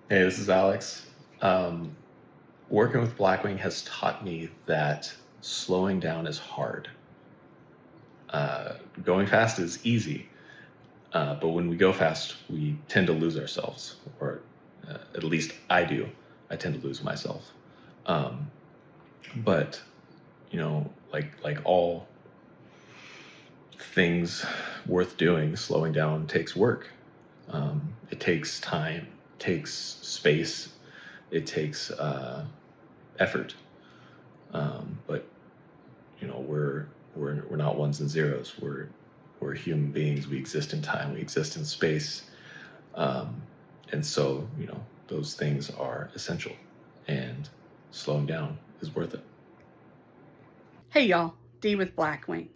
Hey, this is Alex. Um, Working with Blackwing has taught me that slowing down is hard. Uh, Going fast is easy, but when we go fast, we tend to lose ourselves, or at least I do. I tend to lose myself. Um, but like all things worth doing, slowing down takes work. It takes time, takes space, it takes effort. But we're not ones and zeros. We're human beings. We exist in time. We exist in space. Um, and so those things are essential. And slowing down is worth it. Hey y'all, Dee with Blackwing.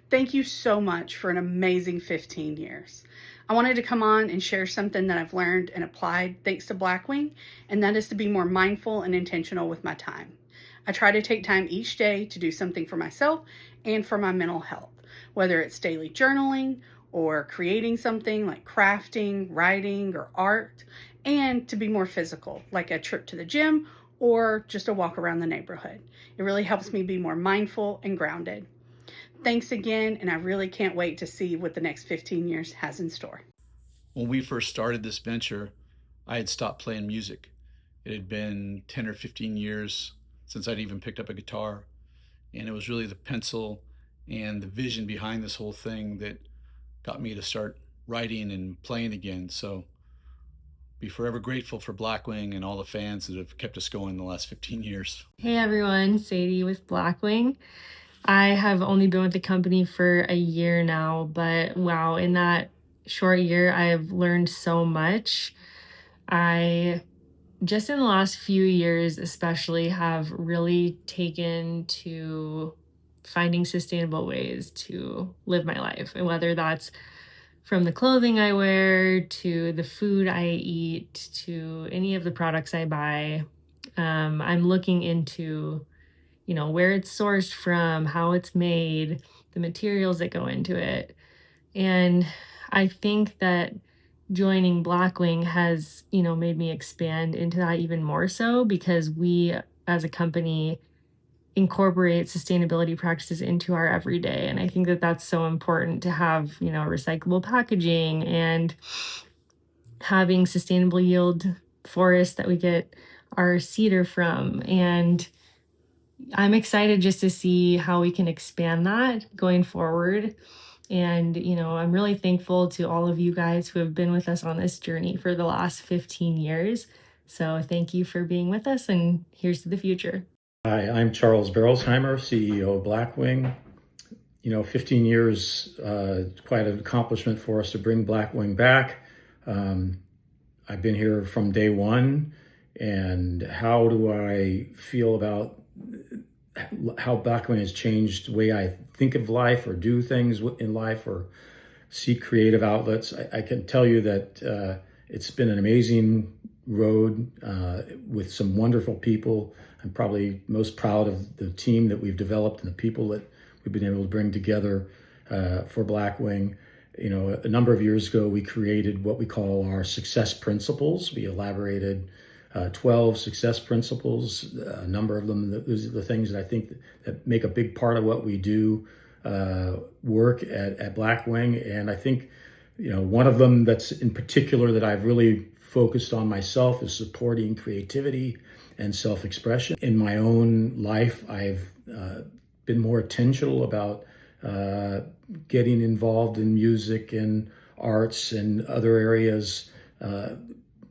Thank you so much for an amazing 15 years. I wanted to come on and share something that I've learned and applied thanks to Blackwing, and that is to be more mindful and intentional with my time. I try to take time each day to do something for myself and for my mental health, whether it's daily journaling or creating something like crafting, writing, or art, and to be more physical, like a trip to the gym or just a walk around the neighborhood. It really helps me be more mindful and grounded. Thanks again, and I really can't wait to see what the next 15 years has in store. When we first started this venture, I had stopped playing music. It had been 10 or 15 years since I'd even picked up a guitar. And it was really the pencil and the vision behind this whole thing that got me to start writing and playing again. So be forever grateful for Blackwing and all the fans that have kept us going the last 15 years. Hey everyone, Sadie with Blackwing. I have only been with the company for a year now, but wow, in that short year, I have learned so much. I just in the last few years, especially, have really taken to finding sustainable ways to live my life, and whether that's from the clothing I wear to the food I eat to any of the products I buy. I'm looking into where it's sourced from, how it's made, the materials that go into it. And I think that joining Blackwing has, made me expand into that even more so because we as a company incorporate sustainability practices into our everyday. And I think that that's so important to have, recyclable packaging and having sustainable yield forests that we get our cedar from. And I'm excited just to see how we can expand that going forward. And, I'm really thankful to all of you guys who have been with us on this journey for the last 15 years. So thank you for being with us, and here's to the future. Hi, I'm Charles Berolsheimer, CEO of Blackwing. 15 years, quite an accomplishment for us to bring Blackwing back. I've been here from day one, and how do I feel about how Blackwing has changed the way I think of life or do things in life or seek creative outlets? I can tell you that it's been an amazing road with some wonderful people. I'm probably most proud of the team that we've developed and the people that we've been able to bring together for Blackwing. A number of years ago, we created what we call our success principles. We elaborated 12 success principles. A number of them, those are the things that I think that make a big part of what we do work at Blackwing. And I think, one of them that's in particular that I've really focused on myself is supporting creativity and self-expression. In my own life, I've been more intentional about getting involved in music and arts and other areas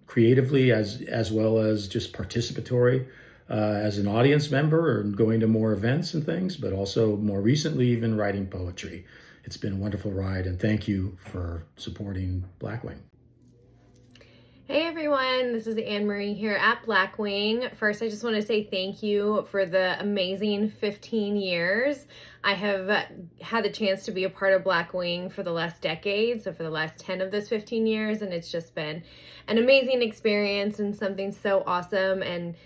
creatively as well as just participatory as an audience member and going to more events and things, but also more recently even writing poetry. It's been a wonderful ride, and thank you for supporting Blackwing. Hey everyone, this is Anne-Marie here at Blackwing. First, I just want to say thank you for the amazing 15 years. I have had the chance to be a part of Blackwing for the last decade, so for the last 10 of those 15 years, and it's just been an amazing experience and something so awesome. And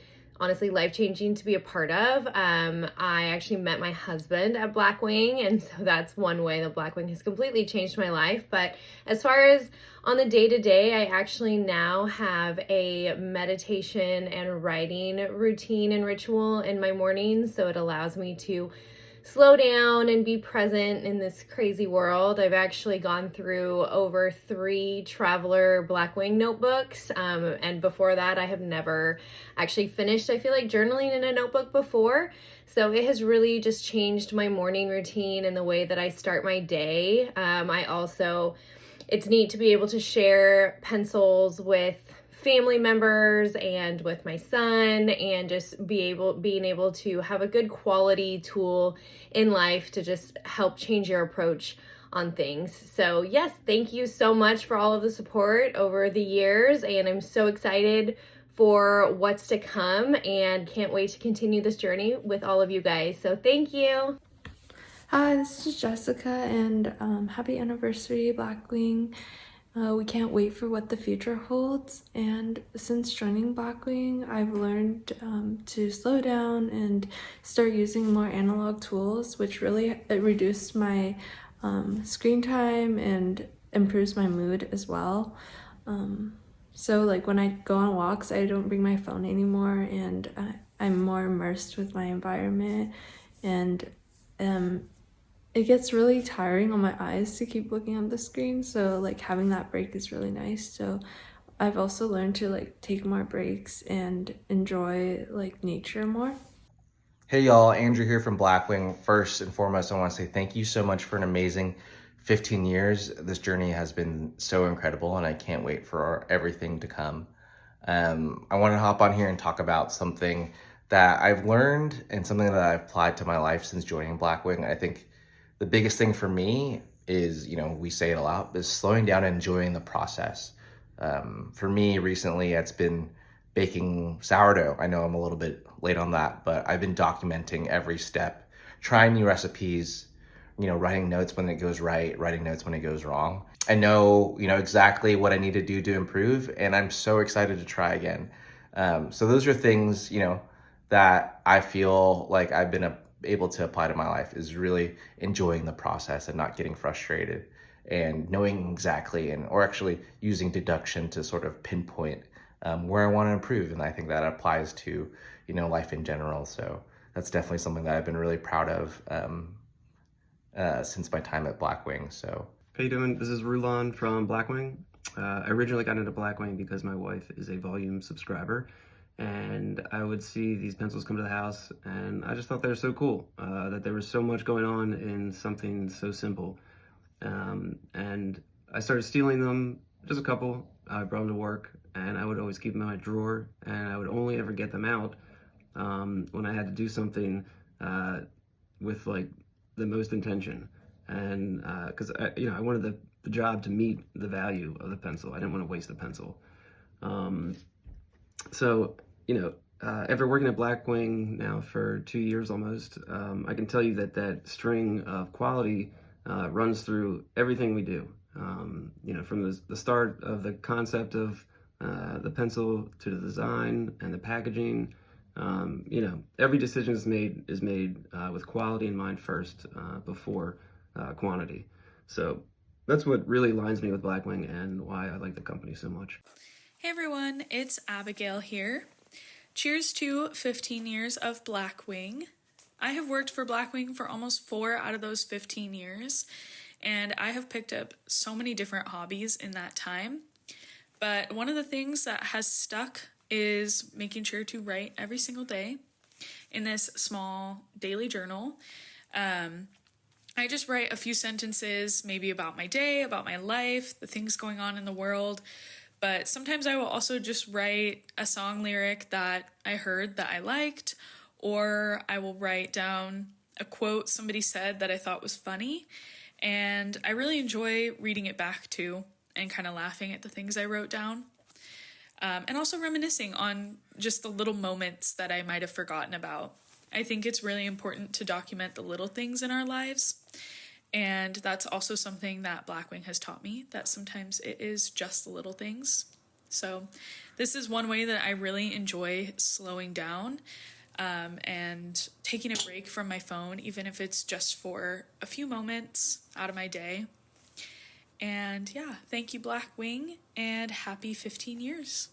honestly life-changing to be a part of. I actually met my husband at Blackwing, and so that's one way that Blackwing has completely changed my life. But as far as on the day-to-day, I actually now have a meditation and writing routine and ritual in my mornings, so it allows me to slow down and be present in this crazy world. I've actually gone through over 3 Traveler Blackwing notebooks, and before that I have never actually finished, I feel like, journaling in a notebook before. So it has really just changed my morning routine and the way that I start my day. It's neat to be able to share pencils with family members and with my son, and just being able to have a good quality tool in life to just help change your approach on things. So yes, thank you so much for all of the support over the years, and I'm so excited for what's to come and can't wait to continue this journey with all of you guys. So thank you. Hi, this is Jessica, and happy anniversary, Blackwing. We can't wait for what the future holds. And since joining Blackwing, I've learned to slow down and start using more analog tools, which really reduced my screen time and improves my mood as well. So like when I go on walks, I don't bring my phone anymore, and I'm more immersed with my environment. And it gets really tiring on my eyes to keep looking at the screen, so like having that break is really nice. So I've also learned to like take more breaks and enjoy like nature more. Hey y'all, Andrew here from Blackwing. First and foremost, I want to say thank you so much for an amazing 15 years. This journey has been so incredible, and I can't wait for everything to come. I want to hop on here and talk about something that I've learned and something that I've applied to my life since joining Blackwing. I think the biggest thing for me is, we say it a lot, is slowing down and enjoying the process. For me recently, it's been baking sourdough. I know I'm a little bit late on that, but I've been documenting every step, trying new recipes, writing notes when it goes right, writing notes when it goes wrong. I know, exactly what I need to do to improve, and I'm so excited to try again. So those are things, that I feel like I've been able to apply to my life, is really enjoying the process and not getting frustrated, and knowing exactly, or actually using deduction to sort of pinpoint where I want to improve. And I think that applies to, life in general. So that's definitely something that I've been really proud of since my time at Blackwing. So. How you doing? This is Rulon from Blackwing. I originally got into Blackwing because my wife is a volume subscriber, and I would see these pencils come to the house, and I just thought they were so cool, that there was so much going on in something so simple. And I started stealing them, just a couple. I brought them to work, and I would always keep them in my drawer, and I would only ever get them out when I had to do something with like the most intention. And because I wanted the job to meet the value of the pencil. I didn't want to waste the pencil. So after working at Blackwing now for 2 years almost, I can tell you that string of quality runs through everything we do. From the start of the concept of the pencil to the design and the packaging. Every decision is made with quality in mind first, before quantity. So that's what really aligns me with Blackwing and why I like the company so much. Hey everyone, it's Abigail here. Cheers to 15 years of Blackwing. I have worked for Blackwing for almost 4 out of those 15 years, and I have picked up so many different hobbies in that time. But one of the things that has stuck is making sure to write every single day in this small daily journal. I just write a few sentences, maybe about my day, about my life, the things going on in the world. But sometimes I will also just write a song lyric that I heard that I liked, or I will write down a quote somebody said that I thought was funny. And I really enjoy reading it back too and kind of laughing at the things I wrote down. And also reminiscing on just the little moments that I might have forgotten about. I think it's really important to document the little things in our lives. And that's also something that Blackwing has taught me, that sometimes it is just the little things. So this is one way that I really enjoy slowing down and taking a break from my phone, even if it's just for a few moments out of my day. And yeah, thank you, Blackwing, and happy 15 years.